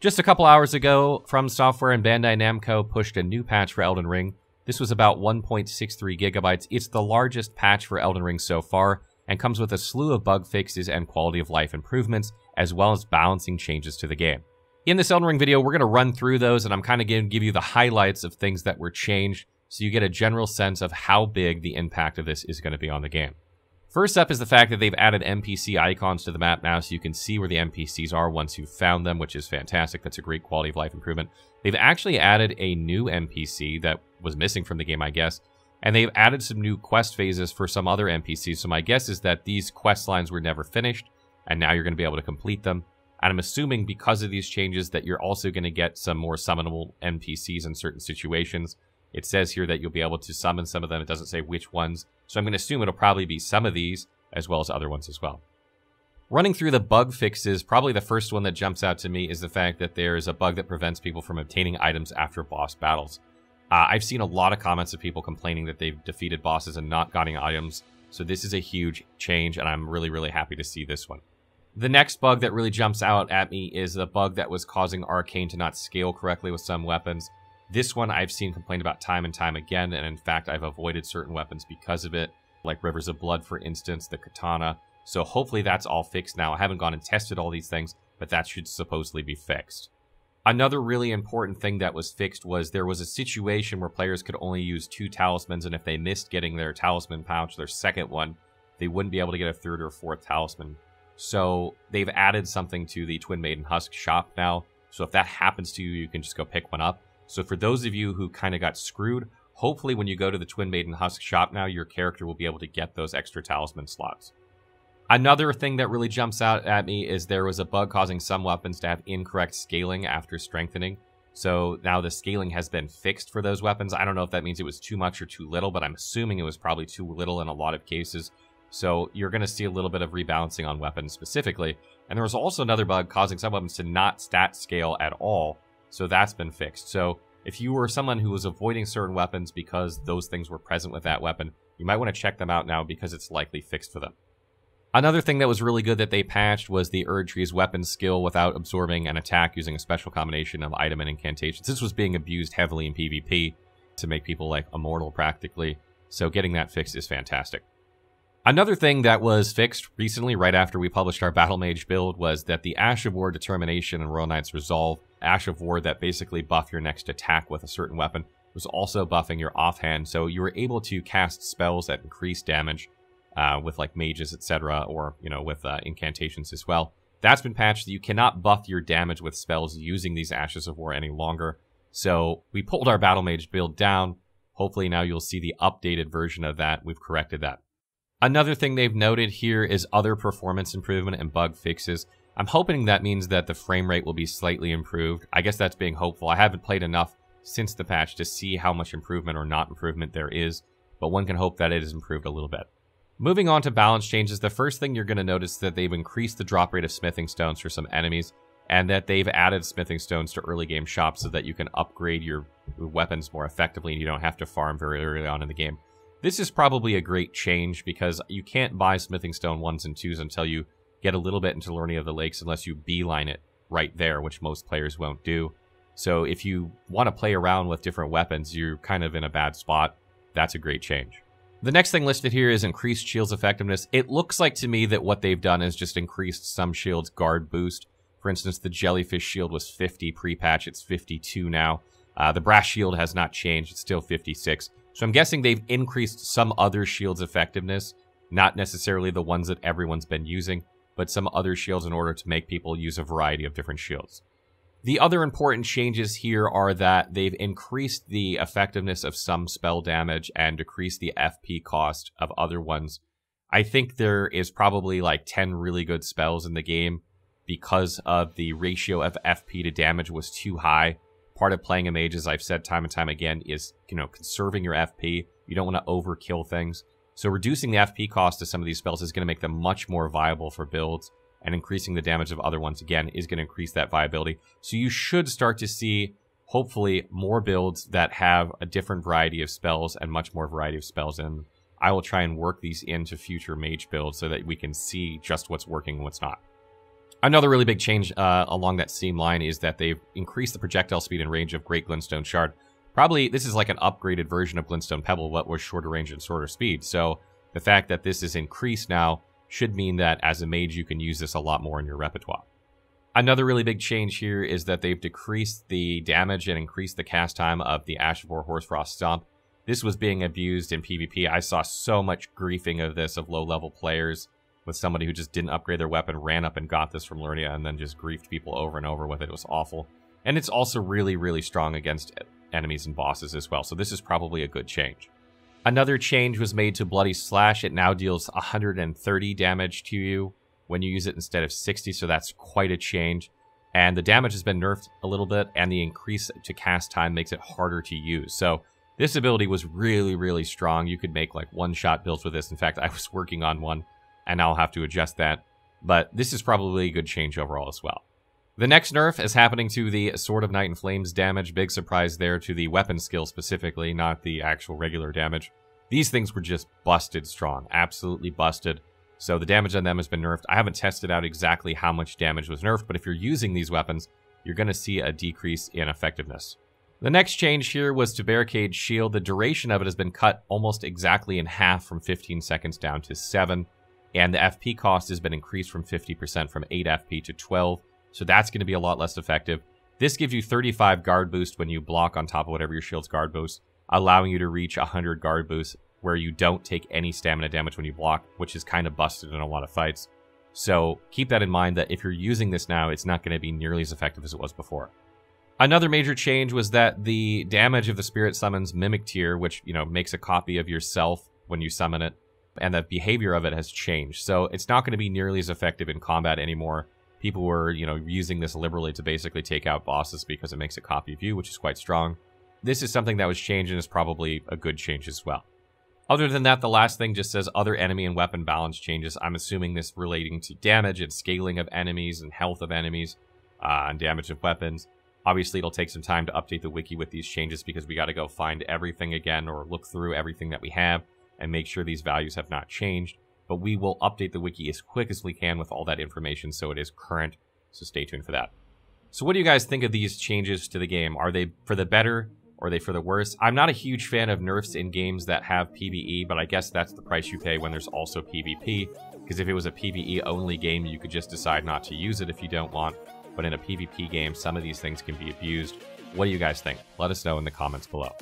Just a couple hours ago, From Software and Bandai Namco pushed a new patch for Elden Ring. This was about 1.63 gigabytes. It's the largest patch for Elden Ring so far, and comes with a slew of bug fixes and quality of life improvements, as well as balancing changes to the game. In this Elden Ring video, we're going to run through those, and I'm kind of going to give you the highlights of things that were changed, so you get a general sense of how big the impact of this is going to be on the game. First up is the fact that they've added NPC icons to the map now, so you can see where the NPCs are once you've found them, which is fantastic. That's a great quality of life improvement. They've actually added a new NPC that was missing from the game, I guess, and they've added some new quest phases for some other NPCs, so my guess is that these quest lines were never finished, and now you're going to be able to complete them. And I'm assuming because of these changes that you're also going to get some more summonable NPCs in certain situations. It says here that you'll be able to summon some of them. It doesn't say which ones. So I'm going to assume it'll probably be some of these, as well as other ones as well. Running through the bug fixes, probably the first one that jumps out to me is the fact that there is a bug that prevents people from obtaining items after boss battles. I've seen a lot of comments of people complaining that they've defeated bosses and not gotten items. So this is a huge change, and I'm really, really happy to see this one. The next bug that really jumps out at me is the bug that was causing Arcane to not scale correctly with some weapons. This one I've seen complained about time and time again, and in fact I've avoided certain weapons because of it, like Rivers of Blood, for instance, the katana. So hopefully that's all fixed now. I haven't gone and tested all these things, but that should supposedly be fixed. Another really important thing that was fixed was there was a situation where players could only use 2 talismans, and if they missed getting their talisman pouch, their second one, they wouldn't be able to get a 3rd or 4th talisman. So they've added something to the Twin Maiden Husk shop now, so if that happens to you, you can just go pick one up. So for those of you who kind of got screwed, hopefully when you go to the Twin Maiden Husk shop now, your character will be able to get those extra talisman slots. Another thing that really jumps out at me is there was a bug causing some weapons to have incorrect scaling after strengthening. So now the scaling has been fixed for those weapons. I don't know if that means it was too much or too little, but I'm assuming it was probably too little in a lot of cases. So you're going to see a little bit of rebalancing on weapons specifically. And there was also another bug causing some weapons to not stat scale at all. So that's been fixed. So if you were someone who was avoiding certain weapons because those things were present with that weapon, you might want to check them out now because it's likely fixed for them. Another thing that was really good that they patched was the Erdtree's weapon skill without absorbing an attack using a special combination of item and incantations. This was being abused heavily in PvP to make people like immortal practically. So getting that fixed is fantastic. Another thing that was fixed recently, right after we published our Battle Mage build, was that the Ash of War Determination and Royal Knight's Resolve, Ash of War that basically buff your next attack with a certain weapon, was also buffing your offhand, so you were able to cast spells that increase damage with like mages, etc., or with incantations as well. That's been patched. You cannot buff your damage with spells using these Ashes of War any longer. So we pulled our Battle Mage build down. Hopefully now you'll see the updated version of that. We've corrected that. Another thing they've noted here is other performance improvement and bug fixes. I'm hoping that means that the frame rate will be slightly improved. I guess that's being hopeful. I haven't played enough since the patch to see how much improvement or not improvement there is, but one can hope that it has improved a little bit. Moving on to balance changes, the first thing you're going to notice is that they've increased the drop rate of smithing stones for some enemies, and that they've added smithing stones to early game shops so that you can upgrade your weapons more effectively and you don't have to farm very early on in the game. This is probably a great change because you can't buy smithing stone 1s and 2s until you get a little bit into Learning of the Lakes unless you beeline it right there, which most players won't do. So if you want to play around with different weapons, you're kind of in a bad spot. That's a great change. The next thing listed here is increased shield's effectiveness. It looks like to me that what they've done is just increased some shields' guard boost. For instance, the jellyfish shield was 50 pre-patch, it's 52 now. The brass shield has not changed, it's still 56. So I'm guessing they've increased some other shields' effectiveness, not necessarily the ones that everyone's been using, but some other shields in order to make people use a variety of different shields. The other important changes here are that they've increased the effectiveness of some spell damage and decreased the FP cost of other ones. I think there is probably like 10 really good spells in the game because of the ratio of FP to damage was too high. Part of playing a mage, as I've said time and time again, is, conserving your FP. You don't want to overkill things. So reducing the FP cost of some of these spells is going to make them much more viable for builds, and increasing the damage of other ones, again, is going to increase that viability. So you should start to see, hopefully, more builds that have a different variety of spells and much more variety of spells in. I will try and work these into future mage builds so that we can see just what's working and what's not. Another really big change along that same line is that they've increased the projectile speed and range of Great Glintstone Shard. Probably, this is like an upgraded version of Glintstone Pebble, but with shorter range and shorter speed. So the fact that this is increased now should mean that as a mage, you can use this a lot more in your repertoire. Another really big change here is that they've decreased the damage and increased the cast time of the Ash of War Hoarfrost Stomp. This was being abused in PvP. I saw so much griefing of this of low-level players with somebody who just didn't upgrade their weapon, ran up and got this from Lernia, and then just griefed people over and over with it. It was awful. And it's also really, really strong against enemies and bosses as well, so this is probably a good change. Another change was made to Bloody Slash. It now deals 130 damage to you when you use it instead of 60, so that's quite a change. And the damage has been nerfed a little bit, and the increase to cast time makes it harder to use. So this ability was really, really strong. You could make like one-shot builds with this. In fact, I was working on one, and I'll have to adjust that. But this is probably a good change overall as well. The next nerf is happening to the Sword of Night and Flames damage. Big surprise there to the weapon skill specifically, not the actual regular damage. These things were just busted strong, absolutely busted. So the damage on them has been nerfed. I haven't tested out exactly how much damage was nerfed, but if you're using these weapons, you're going to see a decrease in effectiveness. The next change here was to Barricade Shield. The duration of it has been cut almost exactly in half from 15 seconds down to 7. And the FP cost has been increased from 50% from 8 FP to 12. So that's going to be a lot less effective. This gives you 35 guard boost when you block on top of whatever your shield's guard boost, allowing you to reach 100 guard boost where you don't take any stamina damage when you block, which is kind of busted in a lot of fights. So keep that in mind that if you're using this now, it's not going to be nearly as effective as it was before. Another major change was that the damage of the Spirit Summons Mimic Tier, which, makes a copy of yourself when you summon it, and the behavior of it has changed. So it's not going to be nearly as effective in combat anymore. People were, using this liberally to basically take out bosses because it makes a copy of you, which is quite strong. This is something that was changed and is probably a good change as well. Other than that, the last thing just says other enemy and weapon balance changes. I'm assuming this relating to damage and scaling of enemies and health of enemies and damage of weapons. Obviously, it'll take some time to update the wiki with these changes because we got to go find everything again or look through everything that we have and make sure these values have not changed. But we will update the wiki as quick as we can with all that information so it is current, so stay tuned for that. So what do you guys think of these changes to the game? Are they for the better or are they for the worse? I'm not a huge fan of nerfs in games that have PvE, but I guess that's the price you pay when there's also PvP, because if it was a PvE only game, you could just decide not to use it if you don't want, but in a PvP game, some of these things can be abused. What do you guys think? Let us know in the comments below.